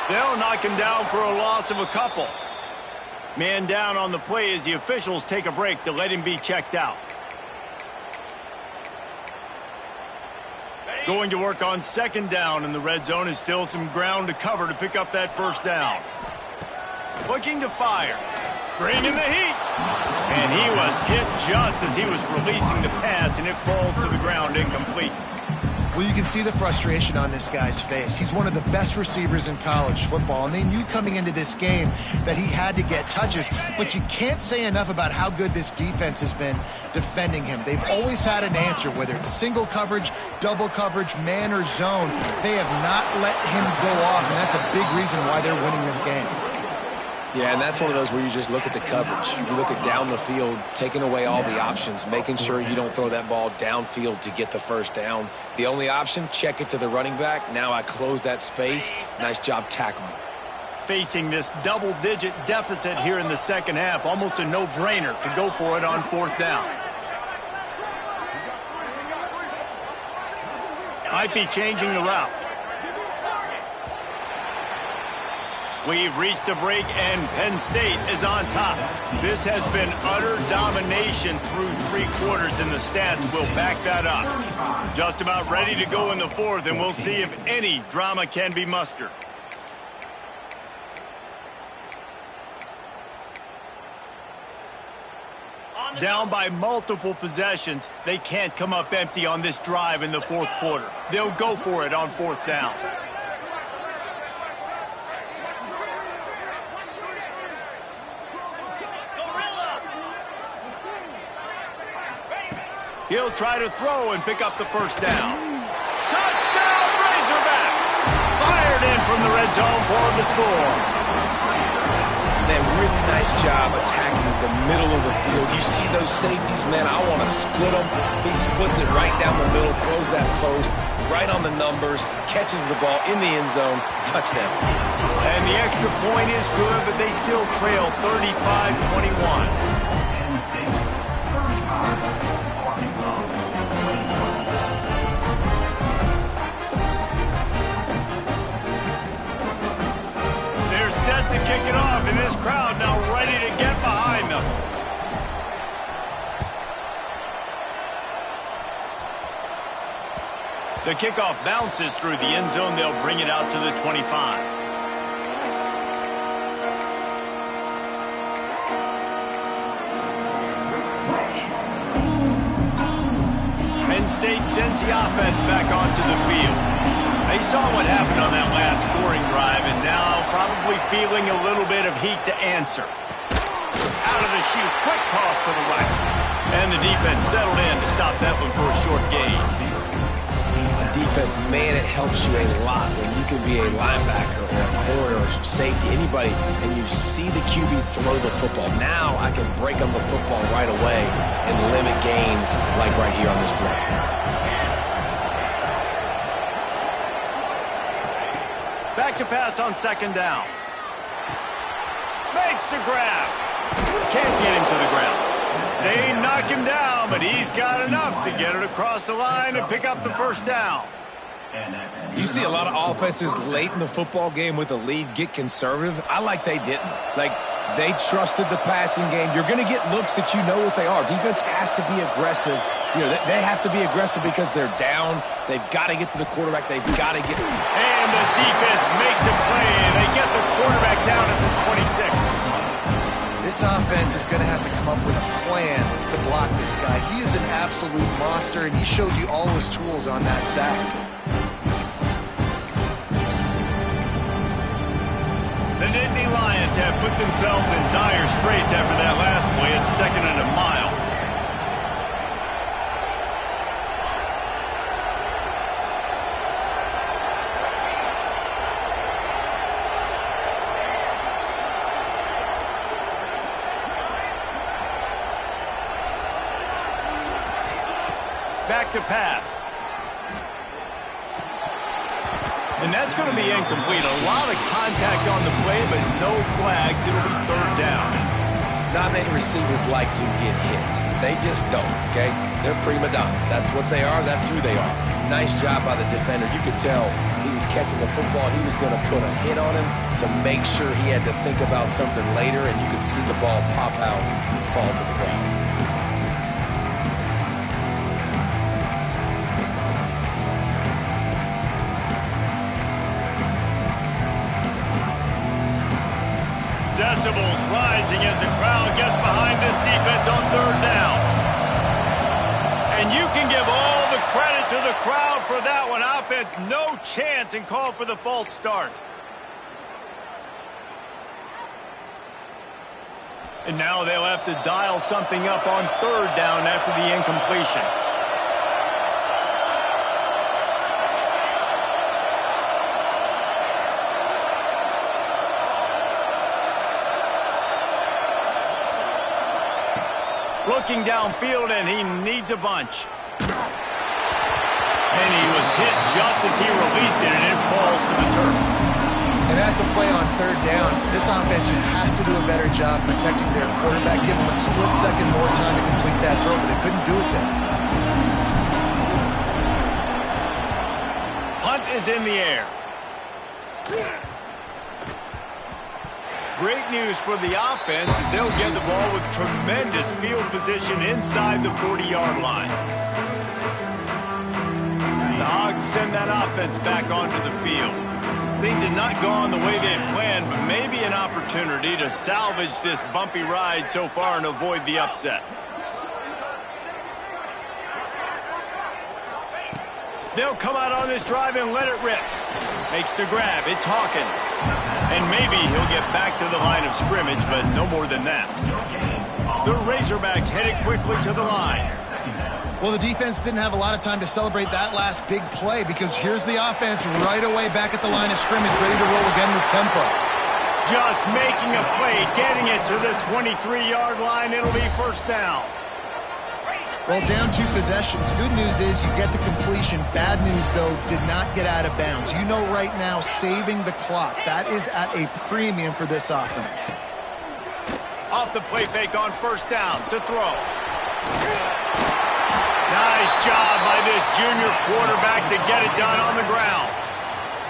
Speaker 1: They'll knock him down for a loss of a couple. Man down on the play as the officials take a break to let him be checked out. Going to work on 2nd down in the red zone is still some ground to cover to pick up that first down. Looking to fire. Bringing the heat. And he was hit just as he was releasing the pass, and it falls to the ground incomplete.
Speaker 3: Well, you can see the frustration on this guy's face. He's one of the best receivers in college football, and they knew coming into this game that he had to get touches, but you can't say enough about how good this defense has been defending him. They've always had an answer, whether it's single coverage, double coverage, man or zone. They have not let him go off, and that's a big reason why they're winning this game.
Speaker 2: Yeah, and that's one of those where you just look at the coverage. You look at down the field, taking away all the options, making sure you don't throw that ball downfield to get the first down. The only option, check it to the running back. Now I close that space. Nice job tackling.
Speaker 1: Facing this double-digit deficit here in the second half, almost a no-brainer to go for it on 4th down. Might be changing the route. We've reached a break, and Penn State is on top. This has been utter domination through 3 quarters, and the stats will back that up. Just about ready to go in the 4th, and we'll see if any drama can be mustered. Down by multiple possessions, they can't come up empty on this drive in the 4th quarter. They'll go for it on 4th down. He'll try to throw and pick up the first down. Touchdown, Razorbacks! Fired in from the red zone for the score.
Speaker 2: Man, really nice job attacking the middle of the field. You see those safeties, man, I want to split them. He splits it right down the middle, throws that post, right on the numbers, catches the ball in the end zone, touchdown.
Speaker 1: And the extra point is good, but they still trail 35-21. The kickoff bounces through the end zone. They'll bring it out to the 25. Penn State sends the offense back onto the field. They saw what happened on that last scoring drive, and now probably feeling a little bit of heat to answer. Out of the chute, quick toss to the right. And the defense settled in to stop that one for a short gain.
Speaker 2: Defense, man, it helps you a lot when you can be a linebacker or a corner or safety, anybody, and you see the QB throw the football. Now I can break on the football right away and limit gains like right here on this play.
Speaker 1: Back to pass on second down. Makes the grab. Can't get him to the ground. They knock him down, but he's got enough to get it across the line and pick up the first down.
Speaker 2: You see a lot of offenses late in the football game with a lead get conservative. I like they didn't. Like, they trusted the passing game. You're going to get looks that you know what they are. Defense has to be aggressive. You know, they have to be aggressive because they're down. They've got to get to the quarterback. They've got to get...
Speaker 1: And the defense makes a play, and they get the quarterback down at the 26.
Speaker 3: This offense is going to have to come up with a plan to block this guy. He is an absolute monster, and he showed you all his tools on that sack.
Speaker 1: The Nittany Lions have put themselves in dire straits after that last play at 2nd and a mile. Back to pass. And that's going to be incomplete. A lot of contact on the play, but no flags. It'll be third down.
Speaker 2: Not many receivers like to get hit. They just don't, okay? They're prima donnas. That's what they are. That's who they are. Nice job by the defender. You could tell he was catching the football. He was going to put a hit on him to make sure he had to think about something later, and you could see the ball pop out and fall to the ground.
Speaker 1: Decibels rising as the crowd gets behind this defense on third down. And you can give all the credit to the crowd for that one. Offense, no chance, and call for the false start. And now they'll have to dial something up on third down after the incompletion. Looking downfield, and he needs a bunch. And he was hit just as he released it, and it falls to the turf.
Speaker 3: And that's a play on third down. This offense just has to do a better job protecting their quarterback. Give him a split second more time to complete that throw, but they couldn't do it there.
Speaker 1: Punt is in the air. Great news for the offense as they'll get the ball with tremendous field position inside the 40-yard line. The Hogs send that offense back onto the field. Things had not gone the way they had planned, but maybe an opportunity to salvage this bumpy ride so far and avoid the upset. They'll come out on this drive and let it rip. Makes the grab. It's Hawkins. And maybe he'll get back to the line of scrimmage, but no more than that. The Razorbacks headed quickly to the line.
Speaker 3: Well, the defense didn't have a lot of time to celebrate that last big play because here's the offense right away back at the line of scrimmage, ready to roll again with tempo.
Speaker 1: Just making a play, getting it to the 23-yard line. It'll be first down.
Speaker 3: Well, down 2 possessions. Good news is you get the completion. Bad news, though, did not get out of bounds. You know right now, saving the clock. That is at a premium for this offense.
Speaker 1: Off the play fake on first down to throw. Nice job by this junior quarterback to get it done on the ground.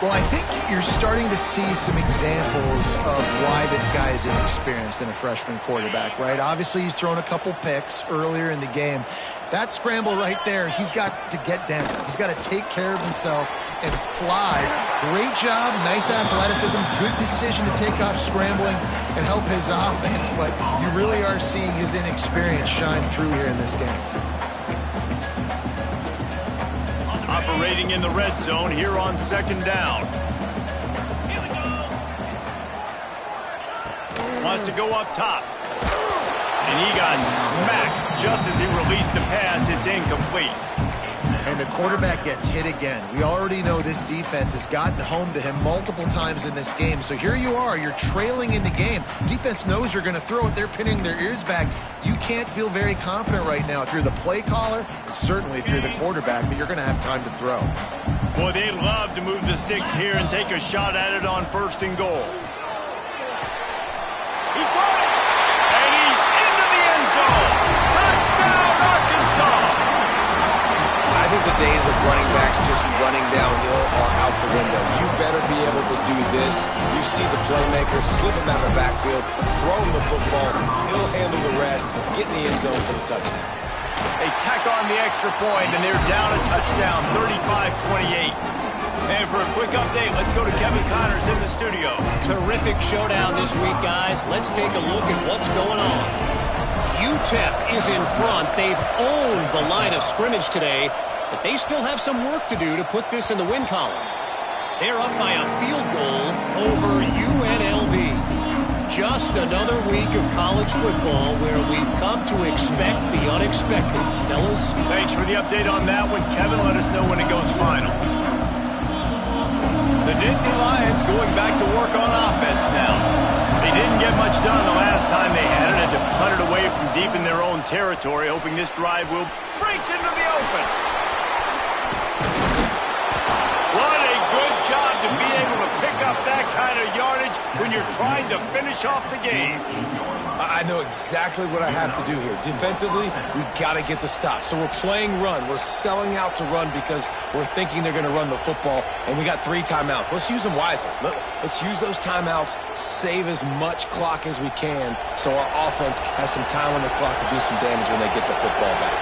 Speaker 3: Well, I think you're starting to see some examples of why this guy is inexperienced in a freshman quarterback, right? Obviously, he's thrown a couple picks earlier in the game. That scramble right there, he's got to get down. He's got to take care of himself and slide. Great job, nice athleticism, good decision to take off scrambling and help his offense, but you really are seeing his inexperience shine through here in this game.
Speaker 1: Operating in the red zone here on second down. Wants to go up top. And he got smacked just as he released the pass. It's incomplete.
Speaker 3: And the quarterback gets hit again. We already know this defense has gotten home to him multiple times in this game. So here you are, you're trailing in the game. Defense knows you're going to throw it. They're pinning their ears back. You can't feel very confident right now if you're the play caller, and certainly if you're the quarterback, that you're going to have time to throw.
Speaker 1: Boy, they love to move the sticks here and take a shot at it on first and goal. He caught it! And he's into the end zone! Touchdown, Arkansas!
Speaker 2: I think the days of running backs just running downhill are out the window. You better be able to do this. You see the playmaker, slip him out of the backfield, throw him the football, he'll handle the rest, get in the end zone for the touchdown.
Speaker 1: They tack on the extra point, and they're down a touchdown, 35-28. And for a quick update, let's go to Kevin Connors in the studio.
Speaker 4: Terrific showdown this week, guys. Let's take a look at what's going on. UTEP is in front. They've owned the line of scrimmage today, but they still have some work to do to put this in the win column. They're up by a field goal over UNLV. Just another week of college football where we've come to expect the unexpected. Fellas?
Speaker 1: Thanks for the update on that one, Kevin. Let us know when it goes final. The Nittany Lions going back to work on offense now. They didn't get much done the last time they had it. Had to punt it away from deep in their own territory, hoping this drive will breaks into the open. What a good job to be able to pick up that kind of yardage when you're trying to finish off the game.
Speaker 2: I know exactly what I have to do here. Defensively, we've got to get the stop. So we're playing run. We're selling out to run because we're thinking they're going to run the football, and we got 3 timeouts. Let's use them wisely. Let's use those timeouts, save as much clock as we can so our offense has some time on the clock to do some damage when they get the football back.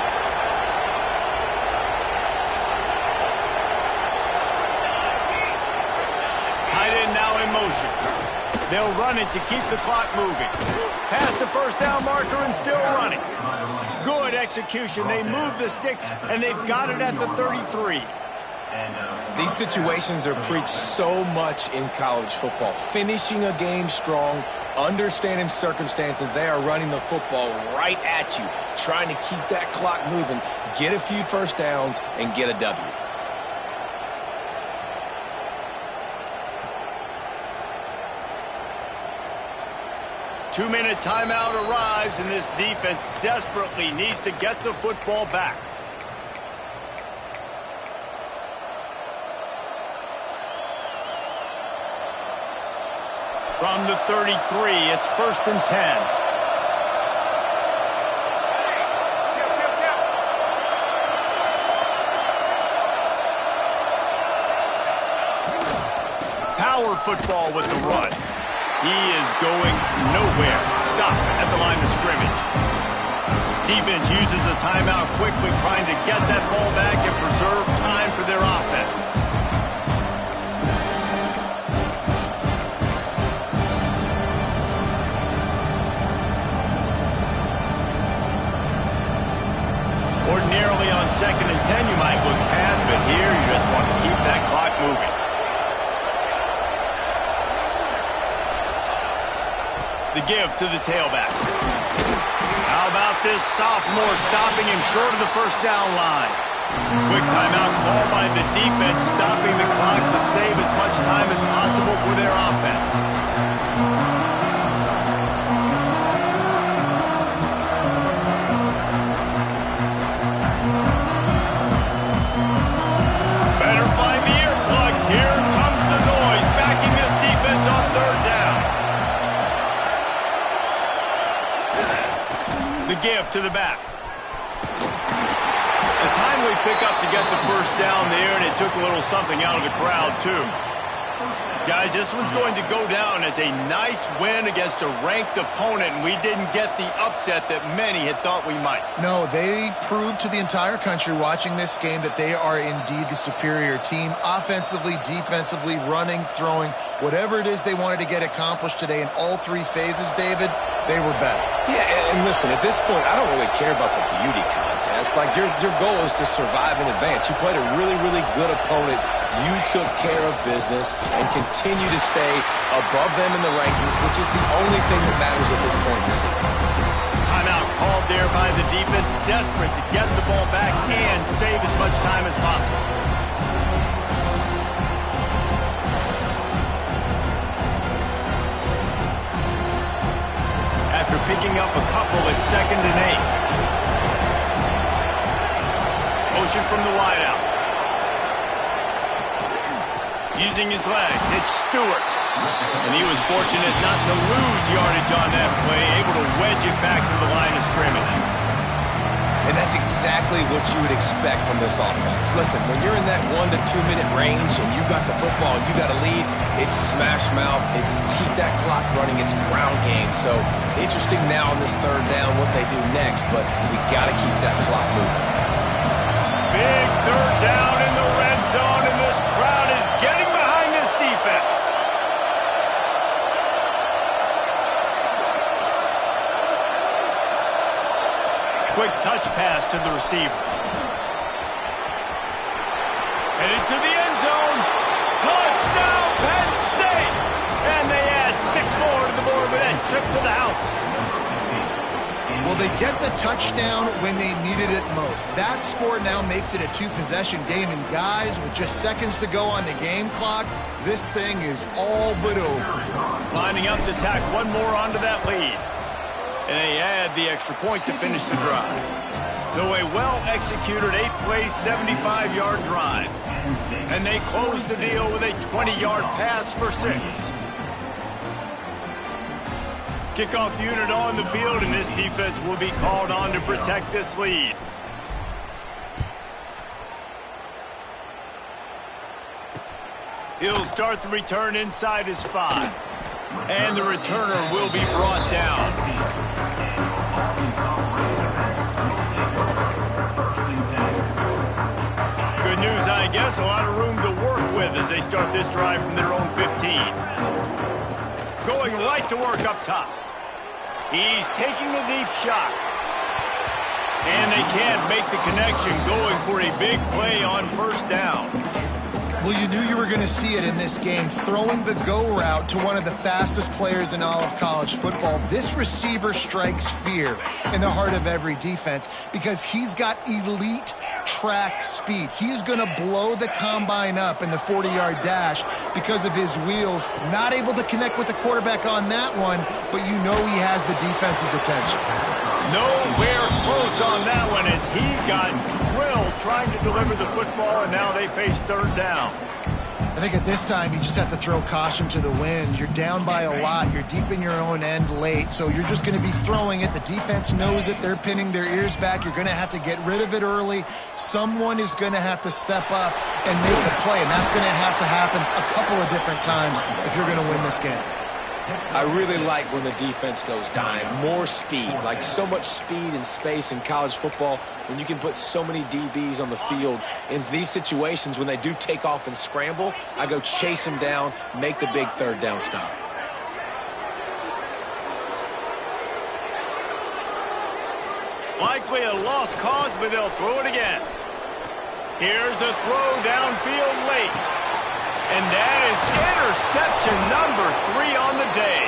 Speaker 1: Tight end now in motion. They'll run it to keep the clock moving. Past the first down marker and still running. Good execution. They move the sticks, and they've got it at the 33.
Speaker 2: These situations are preached so much in college football. Finishing a game strong, understanding circumstances. They are running the football right at you, trying to keep that clock moving, get a few first downs, and get a W.
Speaker 1: Two-minute timeout arrives, and this defense desperately needs to get the football back. From the 33, it's 1st and 10. Power football with the run. He is going nowhere. Stop at the line of scrimmage. Defense uses a timeout quickly, trying to get that ball back and preserve time for their offense. Ordinarily on 2nd and 10, you might look past, but here you just want to keep that clock moving. The give to the tailback. How about this sophomore stopping him short of the first down line? Quick timeout call by the defense, stopping the clock to save as much time as possible for their offense. Better find the earplugs. Here comes the noise, backing this defense on 3rd down. The give to the back. A timely pickup to get the first down there, and it took a little something out of the crowd, too. Guys, this one's going to go down as a nice win against a ranked opponent, and we didn't get the upset that many had thought we might.
Speaker 3: No, they proved to the entire country watching this game that they are indeed the superior team. Offensively, defensively, running, throwing, whatever it is they wanted to get accomplished today in all three phases, David, they were better.
Speaker 2: Yeah, and listen, at this point, I don't really care about the beauty contest. Like, your goal is to survive and advance. You played a really, really good opponent. You took care of business and continue to stay above them in the rankings, which is the only thing that matters at this point in the season.
Speaker 1: Timeout called there by the defense, desperate to get the ball back and save as much time as possible. After picking up a couple at 2nd and 8. Motion from the wideout. Using his legs, it's Stewart. And he was fortunate not to lose yardage on that play, able to wedge it back to the line of scrimmage.
Speaker 2: And that's exactly what you would expect from this offense. Listen, when you're in that 1 to 2 minute range and you got the football and you got a lead, it's smash mouth, it's keep that clock running, it's ground game. So interesting now on this 3rd down what they do next, but we got to keep that clock moving.
Speaker 1: Big 3rd down in the red zone, and this crowd is getting behind this defense. Quick touch pass to the receiver. Headed to the end zone. Touchdown, Penn State! And they add 6 more to the board with that trip to the house.
Speaker 3: Well, they get the touchdown when they needed it most. That score now makes it a 2-possession game. And guys, with just seconds to go on the game clock, this thing is all but over.
Speaker 1: Lining up to tack one more onto that lead. And they add the extra point to finish the drive. So a well-executed 8-play, 75-yard drive. And they close the deal with a 20-yard pass for 6. Kickoff unit on the field, and this defense will be called on to protect this lead. He'll start the return inside his 5. And the returner will be brought down. Good news, I guess. A lot of room to work with as they start this drive from their own 15. Going right to work up top. He's taking the deep shot. And they can't make the connection, going for a big play on 1st down.
Speaker 3: Well, you knew you were going to see it in this game, throwing the go route to one of the fastest players in all of college football. This receiver strikes fear in the heart of every defense because he's got elite track speed. He's going to blow the combine up in the 40-yard dash because of his wheels. Not able to connect with the quarterback on that one, but you know he has the defense's attention.
Speaker 1: Nowhere close on that one as he got drilled trying to deliver the football, and now they face 3rd down.
Speaker 3: I think at this time you just have to throw caution to the wind. You're down by a lot. You're deep in your own end late, so you're just going to be throwing it. The defense knows it. They're pinning their ears back. You're going to have to get rid of it early. Someone is going to have to step up and make a play, and that's going to have to happen a couple of different times if you're going to win this game.
Speaker 2: I really like when the defense goes dime. More speed, like so much speed and space in college football when you can put so many DBs on the field. In these situations, when they do take off and scramble, I go chase them down, make the big 3rd down stop.
Speaker 1: Likely a lost cause, but they'll throw it again. Here's a throw downfield late. And that is interception number 3 on the day.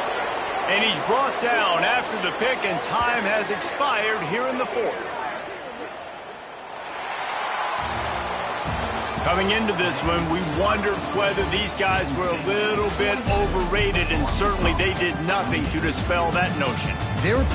Speaker 1: And he's brought down after the pick, and time has expired here in the 4th. Coming into this one, we wondered whether these guys were a little bit overrated, and certainly they did nothing to dispel that notion.
Speaker 3: They were playing